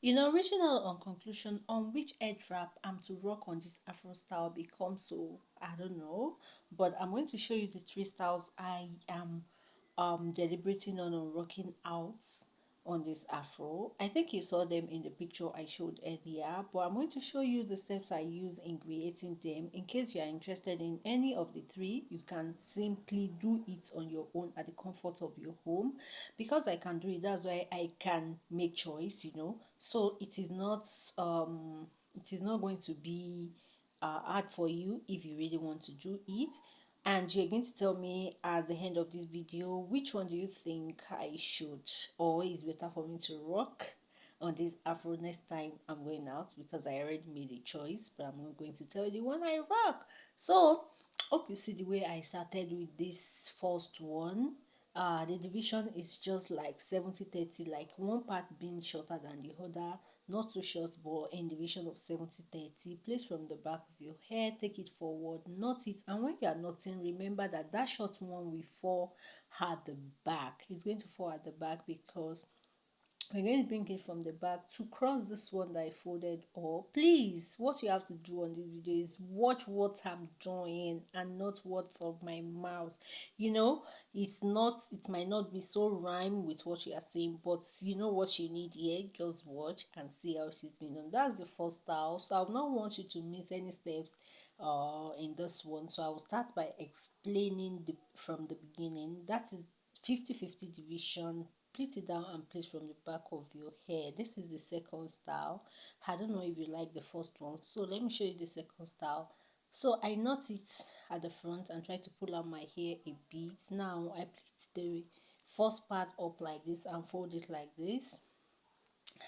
Reaching out on conclusion on which edge wrap I'm to rock on this Afro style becomes so I don't know, but I'm going to show you the three styles I am deliberating on rocking out on this Afro. I think you saw them in the picture I showed earlier, but I'm going to show you the steps I use in creating them. In case you are interested in any of the three, you can simply do it on your own at the comfort of your home. Because I can do it, that's why I can make choice. So it is not going to be hard for you if you really want to do it. And you're going to tell me at the end of this video which one do you think I should, or is better for me to rock on this Afro next time I'm going out, because I already made a choice, but I'm not going to tell you the one I rock. So hope you see the way I started with this first one. The division is just like 70-30, like one part being shorter than the other, not too short, but in division of 70-30. Place from the back of your hair, take it forward, knot it, and when you are knotting, remember that that short one will fall at the back. It's going to fall at the back because we're going to bring it from the back to cross this one that I folded up. Please, what you have to do on this video is watch what I'm doing and not what's of my mouth. It might not be so rhyme with what you are saying, but you know what you need here. Just watch and see how it's been done. That's the first style, so I will not want you to miss any steps in this one. So I will start by explaining from the beginning. That is 50-50 division. Split it down and place from the back of your hair. This is the second style. I don't know if you like the first one, so let me show you the second style. So I knot it at the front and try to pull out my hair a bit. Now I pleat the first part up like this and fold it like this.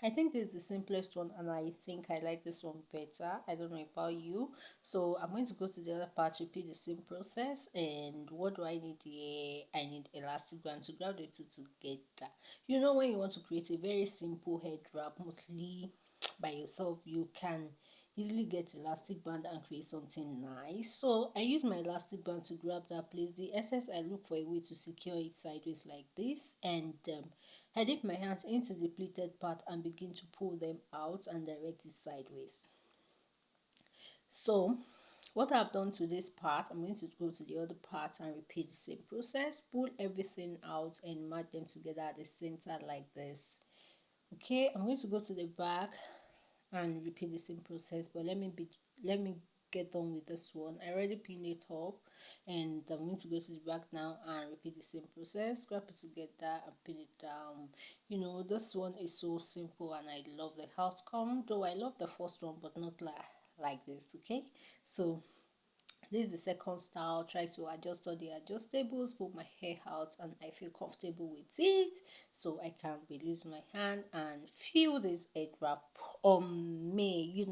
I think this is the simplest one, and I think I like this one better. I don't know about you. So I'm going to go to the other part, repeat the same process. And what do I need here? I need elastic band to grab the two together. When you want to create a very simple head wrap, mostly by yourself, you can easily get elastic band and create something nice. So I use my elastic band to grab that place. The excess, I look for a way to secure it sideways like this, and I dip my hands into the pleated part and begin to pull them out and direct it sideways. So what I've done to this part, I'm going to go to the other part and repeat the same process. Pull everything out and match them together at the center like this. Okay, I'm going to go to the back and repeat the same process, but let me get done with this one. I already pinned it up, and I'm going to go to the back now and repeat the same process. Scrap it together and pin it down. This one is so simple and I love the outcome, though I love the first one, but not like this. Okay, so this is the second style. Try to adjust all the adjustables, pull my hair out, and I feel comfortable with it. So I can release my hand and feel this head wrap on me.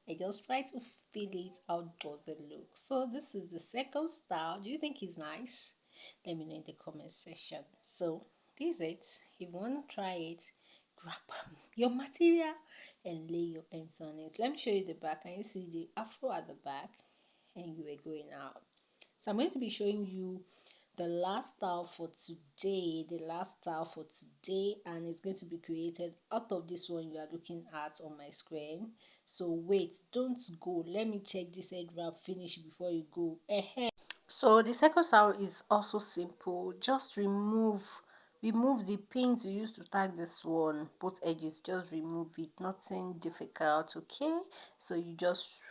I just try to feel it. How does it look? So this is the second style. Do you think it's nice? Let me know in the comment section. So this is it. If you want to try it, grab your material and lay your hands on it. Let me show you the back. Can you see the afro at the back? And you were going out. So I'm going to be showing you the last style for today, and it's going to be created out of this one you are looking at on my screen. So wait, don't go. Let me check this head wrap finish before you go ahead. So the second style is also simple. Just remove the pins you used to tag this one, both edges. Just remove it, nothing difficult. Okay, so you just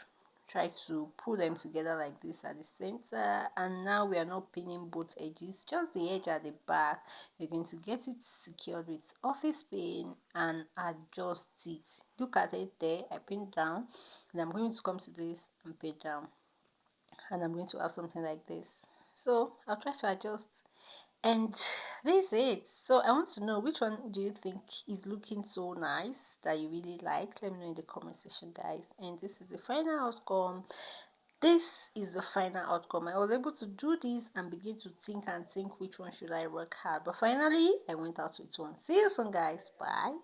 try to pull them together like this at the center, and now we are not pinning both edges, just the edge at the back. You're going to get it secured with office pin and adjust it. Look at it there. I pinned down, and I'm going to come to this and pin down, and I'm going to have something like this. So I'll try to adjust, and this is it. So I want to know, which one do you think is looking so nice that you really like? Let me know in the comment section, guys. And this is the final outcome. I was able to do this and begin to think which one should I work hard, but finally I went out with one. See you soon, guys. Bye.